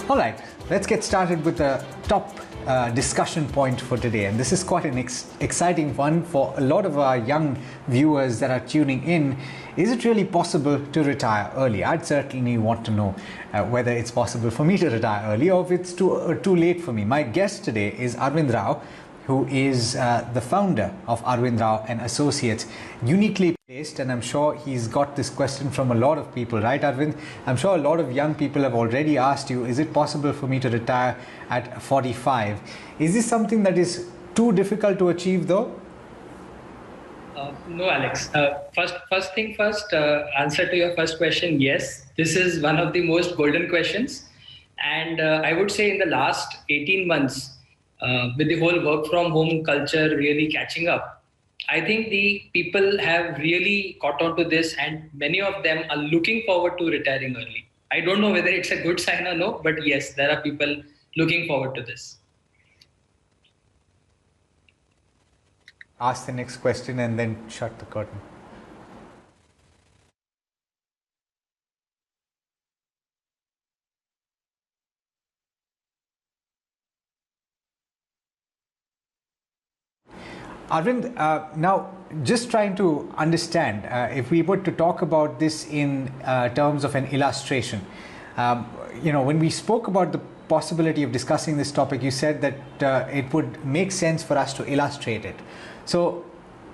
All right, let's get started with the top discussion point for today. And this is quite an exciting one for a lot of our young viewers that are tuning in. Is it really possible to retire early? I'd certainly want to know whether it's possible for me to retire early or if it's too late for me. My guest today is Arvind Rao, who is the founder of Arvind Rao and Associates, uniquely placed, and I'm sure he's got this question from a lot of people, right, Arvind? I'm sure a lot of young people have already asked you, is it possible for me to retire at 45? Is this something that is too difficult to achieve, though? No, Alex. First thing first, answer to your first question, yes. This is one of the most golden questions. And I would say in the last 18 months, with the whole work from home culture really catching up, I think the people have really caught on to this, and many of them are looking forward to retiring early. I don't know whether it's a good sign or no, but yes, there are people looking forward to this. Ask the next question and then shut the curtain. Arvind, now just trying to understand, if we were to talk about this in terms of an illustration, when we spoke about the possibility of discussing this topic, you said that it would make sense for us to illustrate it. So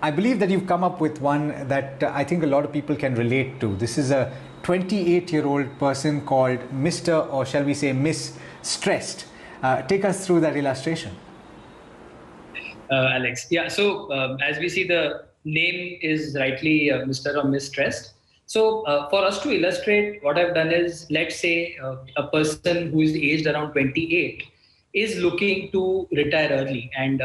I believe that you've come up with one that I think a lot of people can relate to. This is a 28-year-old person called Mr. or shall we say Miss Stressed. Take us through that illustration. Alex. Yeah, so as we see, the name is rightly Mr. or Miss Stressed. So for us to illustrate, what I've done is, let's say a person who is aged around 28 is looking to retire early. And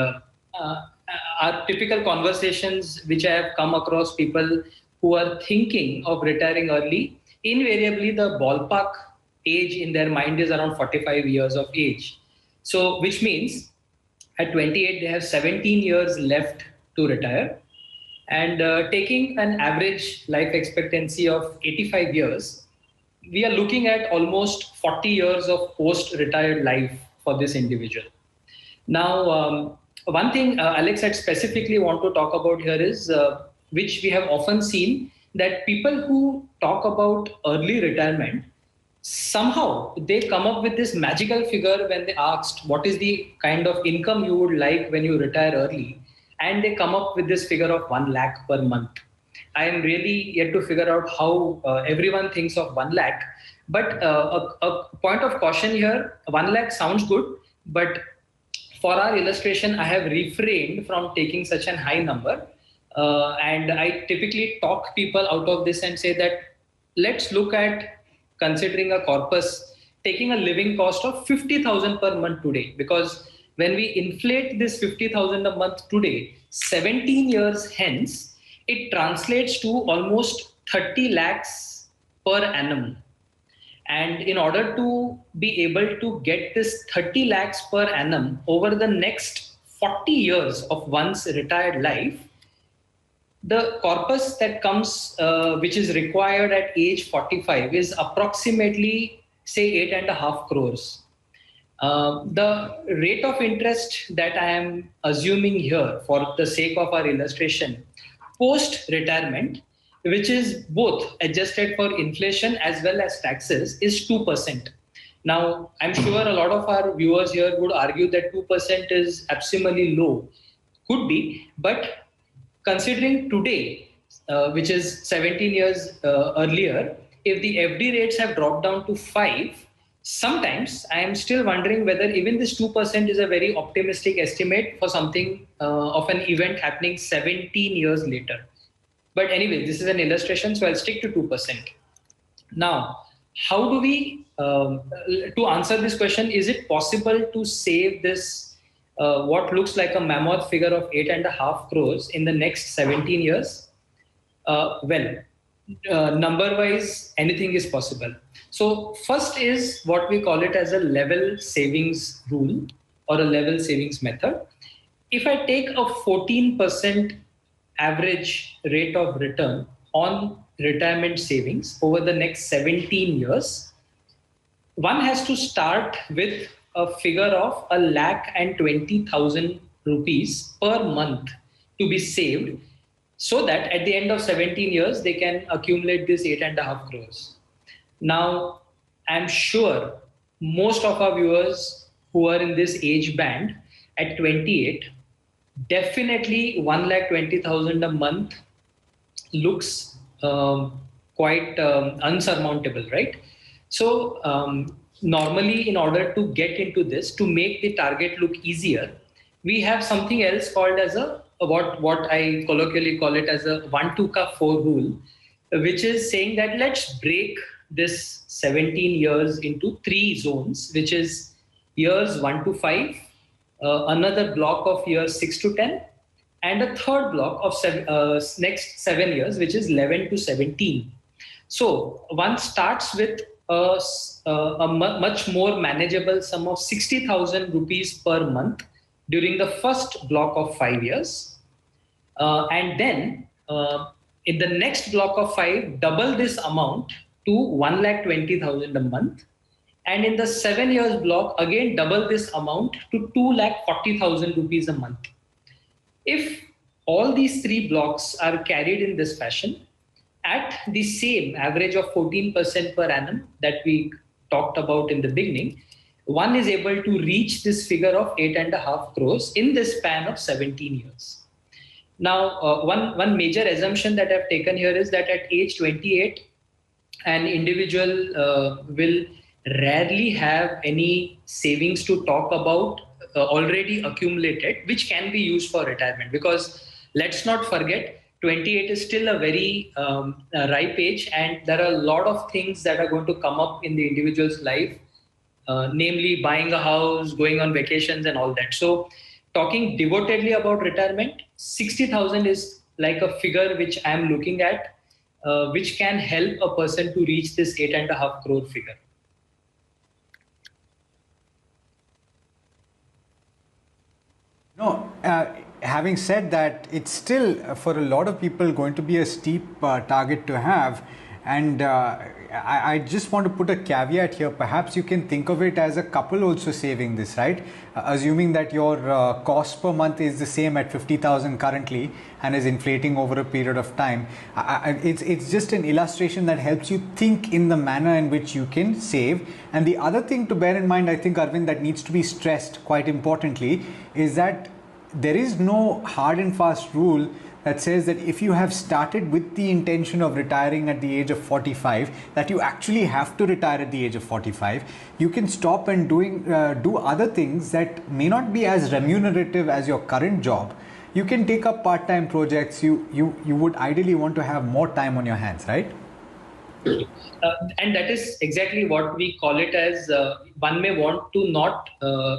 our typical conversations, which I have come across people who are thinking of retiring early, invariably the ballpark age in their mind is around 45 years of age. So which means at 28, they have 17 years left to retire. And taking an average life expectancy of 85 years, we are looking at almost 40 years of post-retired life for this individual. Now, one thing, Alex, I specifically want to talk about here is, which we have often seen, that people who talk about early retirement, somehow they come up with this magical figure when they asked what is the kind of income you would like when you retire early, and they come up with this figure of 1 lakh per month. I am really yet to figure out how everyone thinks of 1 lakh. But a point of caution here, 1 lakh sounds good, but for our illustration, I have refrained from taking such a high number. And I typically talk people out of this and say that let's look at considering a corpus taking a living cost of 50,000 per month today, because when we inflate this 50,000 a month today, 17 years hence, it translates to almost 30 lakhs per annum. And in order to be able to get this 30 lakhs per annum over the next 40 years of one's retired life, the corpus that comes, which is required at age 45, is approximately, say, 8.5 crores. The rate of interest that I am assuming here for the sake of our illustration, post-retirement, which is both adjusted for inflation as well as taxes, is 2%. Now, I'm sure a lot of our viewers here would argue that 2% is absurdly low. Could be, but considering today, which is 17 years earlier, if the FD rates have dropped down to 5, sometimes I am still wondering whether even this 2% is a very optimistic estimate for something of an event happening 17 years later. But anyway, this is an illustration, so I'll stick to 2%. Now, how do we, to answer this question, is it possible to save this what looks like a mammoth figure of 8.5 crores in the next 17 years? Number-wise, anything is possible. So first is what we call it as a level savings rule or a level savings method. If I take a 14% average rate of return on retirement savings over the next 17 years, one has to start with a figure of 1,20,000 rupees per month to be saved, so that at the end of 17 years they can accumulate this 8.5 crores. Now, I'm sure most of our viewers who are in this age band at 28, definitely 1,20,000 a month looks quite unsurmountable, right? So normally, in order to get into this, to make the target look easier, we have something else called as what I colloquially call it as a 1-2-ka-4 rule, which is saying that let's break this 17 years into 3 zones, which is years 1 to 5, another block of years 6 to 10, and a third block of next 7 years, which is 11 to 17. So one starts with much more manageable sum of 60,000 rupees per month during the first block of 5 years. And then in the next block of 5, double this amount to 1,20,000 a month. And in the 7 years block, again, double this amount to 2,40,000 rupees a month. If all these 3 blocks are carried in this fashion at the same average of 14% per annum that we talked about in the beginning, one is able to reach this figure of 8.5 crores in the span of 17 years. Now, one major assumption that I've taken here is that at age 28, an individual will rarely have any savings to talk about already accumulated, which can be used for retirement. Because let's not forget, 28 is still a very ripe age, and there are a lot of things that are going to come up in the individual's life, namely buying a house, going on vacations and all that. So talking devotedly about retirement, 60,000 is like a figure which I'm looking at, which can help a person to reach this 8.5 crore figure. No, having said that, it's still for a lot of people going to be a steep target to have. And I just want to put a caveat here. Perhaps you can think of it as a couple also saving this, right? Assuming that your cost per month is the same at 50,000 currently and is inflating over a period of time. It's just an illustration that helps you think in the manner in which you can save. And the other thing to bear in mind, I think, Arvind, that needs to be stressed quite importantly, is that there is no hard and fast rule that says that if you have started with the intention of retiring at the age of 45, that you actually have to retire at the age of 45. You can stop and do other things that may not be as remunerative as your current job. You can take up part-time projects. You would ideally want to have more time on your hands, right? And that is exactly what we call it as one may want to not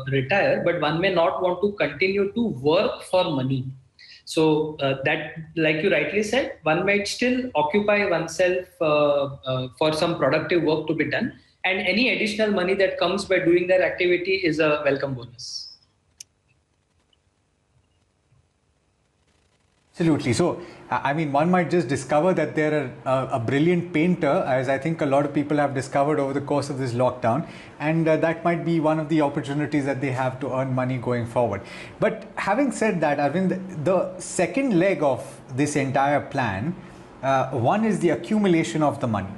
retire, but one may not want to continue to work for money. So that, like you rightly said, one might still occupy oneself for some productive work to be done. And any additional money that comes by doing that activity is a welcome bonus. Absolutely. So, I mean, one might just discover that they're a brilliant painter, as I think a lot of people have discovered over the course of this lockdown. And that might be one of the opportunities that they have to earn money going forward. But having said that, Arvind, the second leg of this entire plan, one is the accumulation of the money.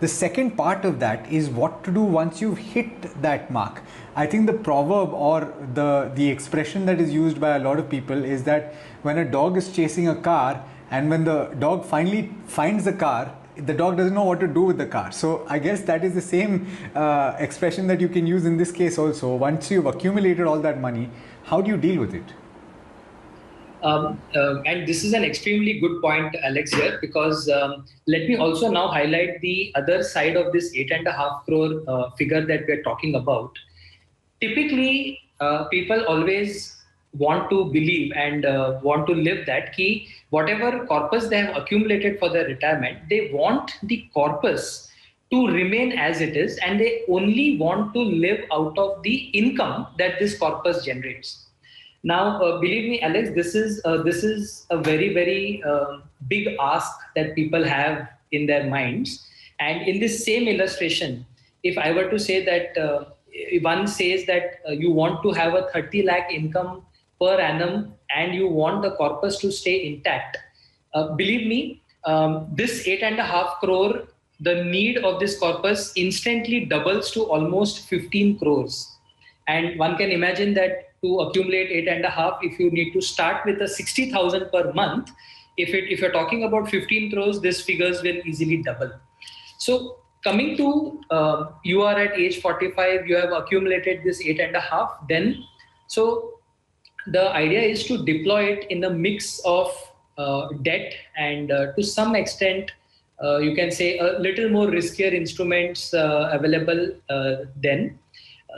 The second part of that is what to do once you've hit that mark. I think the proverb or the expression that is used by a lot of people is that when a dog is chasing a car and when the dog finally finds the car, the dog doesn't know what to do with the car. So I guess that is the same expression that you can use in this case also. Once you've accumulated all that money, how do you deal with it? And this is an extremely good point, Alex, here, because let me also now highlight the other side of this 8.5 crore figure that we're talking about. Typically, people always want to believe and want to live that key, whatever corpus they have accumulated for their retirement, they want the corpus to remain as it is, and they only want to live out of the income that this corpus generates. Now, believe me, Alex, this is a very, very big ask that people have in their minds. And in this same illustration, if I were to say that one says that you want to have a 30 lakh income per annum and you want the corpus to stay intact, believe me, this 8.5 crore, the need of this corpus instantly doubles to almost 15 crores. And one can imagine that to accumulate 8.5, if you need to start with a 60,000 per month, if you're talking about 15 crores, these figures will easily double. So coming to you are at age 45, you have accumulated this 8.5. Then, so the idea is to deploy it in a mix of debt and to some extent, you can say a little more riskier instruments available then.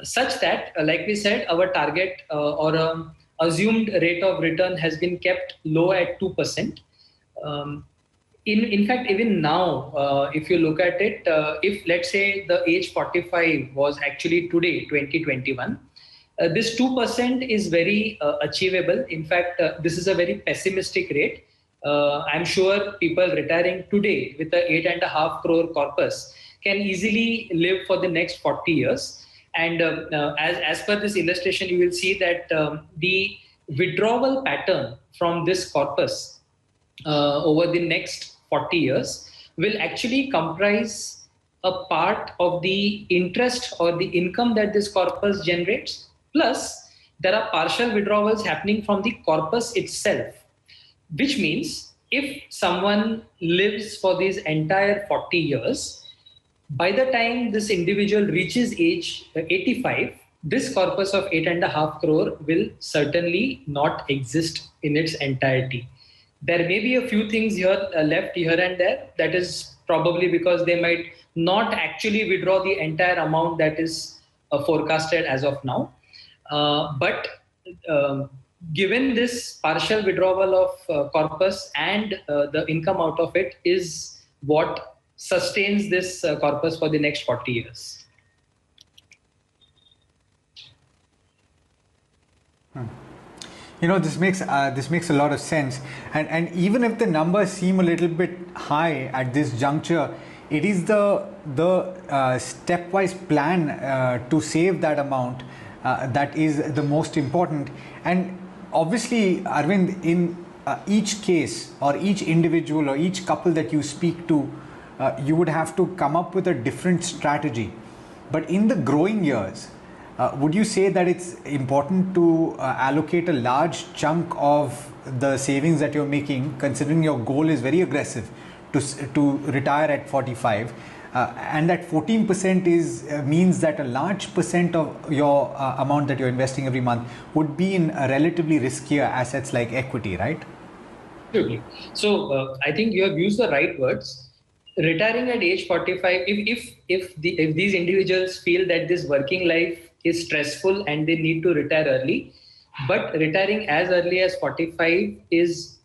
Such that, like we said, our target or assumed rate of return has been kept low at 2%. In fact, even now, if you look at it, if let's say the age 45 was actually today, 2021, this 2% is very achievable. In fact, this is a very pessimistic rate. I'm sure people retiring today with the 8.5 crore corpus can easily live for the next 40 years. And as per this illustration, you will see that the withdrawal pattern from this corpus over the next 40 years will actually comprise a part of the interest or the income that this corpus generates. Plus, there are partial withdrawals happening from the corpus itself, which means if someone lives for these entire 40 years, by the time this individual reaches age 85, this corpus of 8.5 crore will certainly not exist in its entirety. There may be a few things here left here and there. That is probably because they might not actually withdraw the entire amount that is forecasted as of now. But given this partial withdrawal of corpus and the income out of it is what sustains this corpus for the next 40 years. You know, this makes a lot of sense, and even if the numbers seem a little bit high at this juncture, it is the stepwise plan to save that amount that is the most important. And obviously, Arvind, in each case or each individual or each couple that you speak to, you would have to come up with a different strategy. But in the growing years, would you say that it's important to allocate a large chunk of the savings that you're making, considering your goal is very aggressive to retire at 45, and that 14% means that a large percent of your amount that you're investing every month would be in relatively riskier assets like equity, right? Absolutely. So I think you have used the right words. Retiring at age 45, if these individuals feel that this working life is stressful and they need to retire early, but retiring as early as 45 is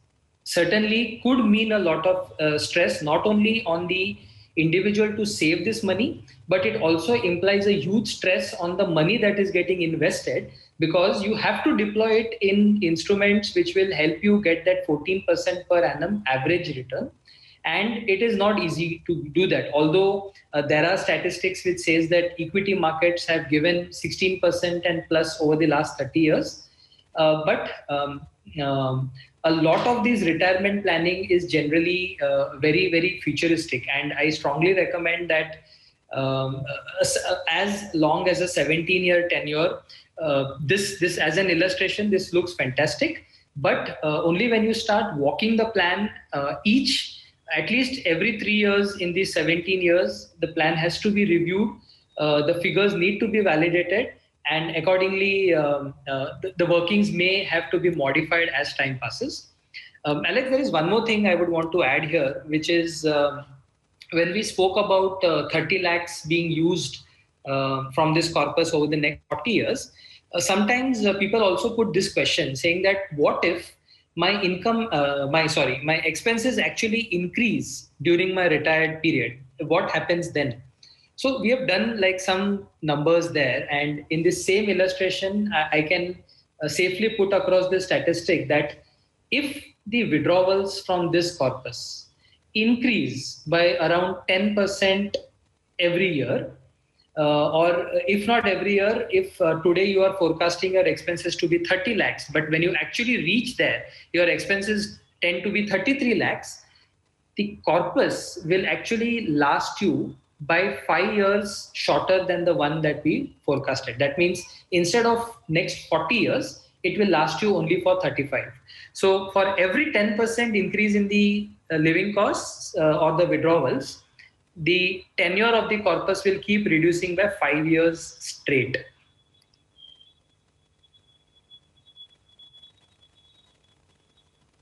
certainly could mean a lot of stress, not only on the individual to save this money, but it also implies a huge stress on the money that is getting invested, because you have to deploy it in instruments which will help you get that 14% per annum average return. And it is not easy to do that. Although there are statistics which says that equity markets have given 16% and plus over the last 30 years. But a lot of these retirement planning is generally very, very futuristic. And I strongly recommend that as long as a 17-year tenure, this as an illustration, this looks fantastic. But only when you start walking the plan at least every 3 years in these 17 years, the plan has to be reviewed. The figures need to be validated, and accordingly, the workings may have to be modified as time passes. Alex, there is one more thing I would want to add here, which is when we spoke about 30 lakhs being used from this corpus over the next 40 years, sometimes people also put this question saying that what if my income, my expenses actually increase during my retired period? What happens then? So we have done like some numbers there, and in this same illustration, I can safely put across the statistic that if the withdrawals from this corpus increase by around 10% every year, or if not every year, if today you are forecasting your expenses to be 30 lakhs, but when you actually reach there, your expenses tend to be 33 lakhs, the corpus will actually last you by 5 years shorter than the one that we forecasted. That means instead of next 40 years, it will last you only for 35. So for every 10% increase in the living costs or the withdrawals, the tenure of the corpus will keep reducing by 5 years straight.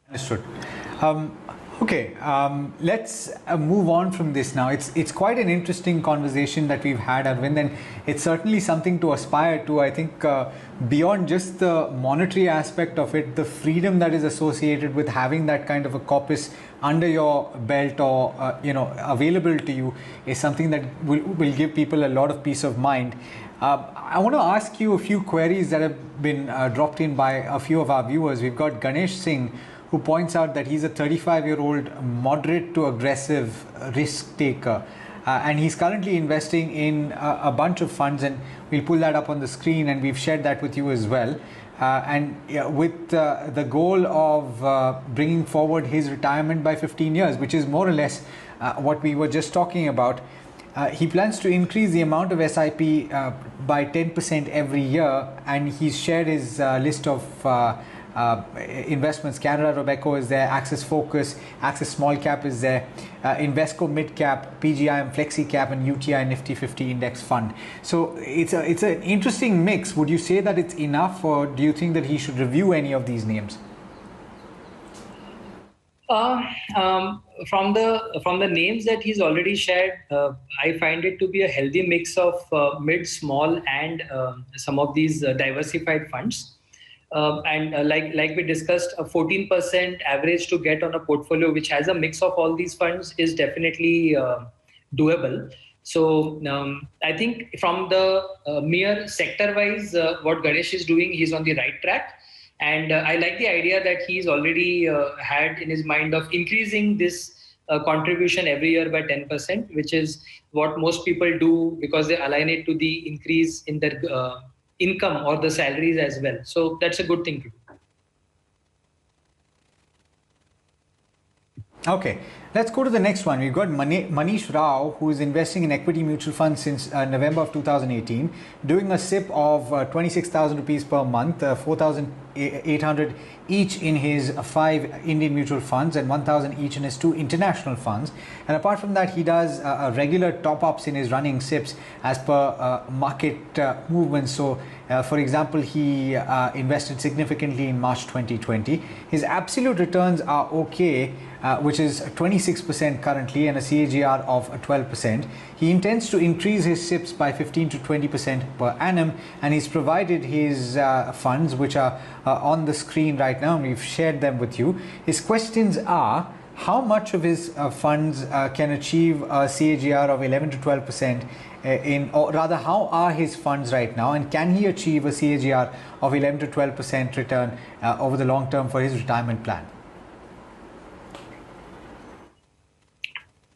Understood. Okay, let's move on from this now. It's quite an interesting conversation that we've had, Arvind, and it's certainly something to aspire to. I think beyond just the monetary aspect of it, the freedom that is associated with having that kind of a corpus under your belt or available to you is something that will give people a lot of peace of mind. I want to ask you a few queries that have been dropped in by a few of our viewers. We've got Ganesh Singh, who points out that he's a 35-year-old moderate to aggressive risk taker. And he's currently investing in a bunch of funds, and we'll pull that up on the screen, and we've shared that with you as well. With the goal of bringing forward his retirement by 15 years, which is more or less what we were just talking about. He plans to increase the amount of SIP by 10% every year, and he's shared his list of investments. Canada Robeco is there, Axis Focus, Axis Small Cap is there, Invesco Mid Cap, PGIM Flexi Cap, and UTI Nifty 50 Index Fund. So it's an interesting mix. Would you say that it's enough, or do you think that he should review any of these names? From the names that he's already shared, I find it to be a healthy mix of mid, small, and some of these diversified funds. Like we discussed, a 14% average to get on a portfolio which has a mix of all these funds is definitely doable. So I think from the mere sector-wise, what Ganesh is doing, he's on the right track. And I like the idea that he's already had in his mind of increasing this contribution every year by 10%, which is what most people do because they align it to the increase in their income or the salaries as well. So that's a good thing to do. Okay, let's go to the next one. We've got Manish Rao, who is investing in equity mutual funds since November of 2018, doing a SIP of 26,000 rupees per month, 4,800 each in his 5 Indian mutual funds and 1,000 each in his 2 international funds. And apart from that, he does regular top-ups in his running SIPs as per market movements. So, for example, he invested significantly in March 2020. His absolute returns are okay, which is 26% currently and a CAGR of 12%. He intends to increase his SIPs by 15 to 20% per annum, and he's provided his funds, which are on the screen right now, and we've shared them with you. His questions are: how much of his funds can achieve a CAGR of 11 to 12% or rather, how are his funds right now, and can he achieve a CAGR of 11 to 12% return over the long term for his retirement plan?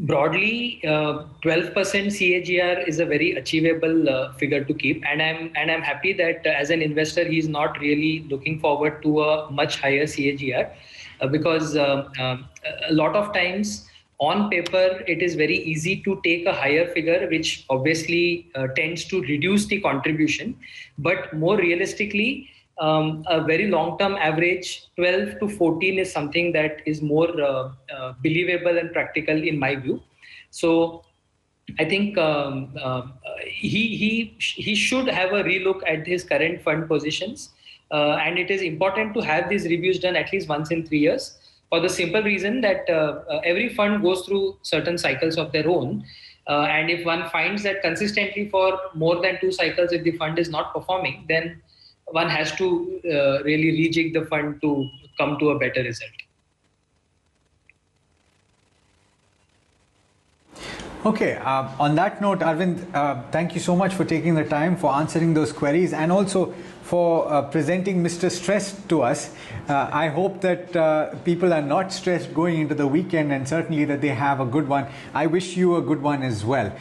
Broadly, 12% CAGR is a very achievable figure to keep, and I'm happy that as an investor, he's not really looking forward to a much higher CAGR because a lot of times on paper it is very easy to take a higher figure, which obviously tends to reduce the contribution, but more realistically, a very long-term average 12 to 14 is something that is more believable and practical in my view. So I think he should have a relook at his current fund positions, and it is important to have these reviews done at least once in 3 years, for the simple reason that every fund goes through certain cycles of their own. And if one finds that consistently for more than 2 cycles, if the fund is not performing, then one has to really rejig the fund to come to a better result. Okay, on that note, Arvind, thank you so much for taking the time for answering those queries and also for presenting Mr. Stress to us. I hope that people are not stressed going into the weekend, and certainly that they have a good one. I wish you a good one as well.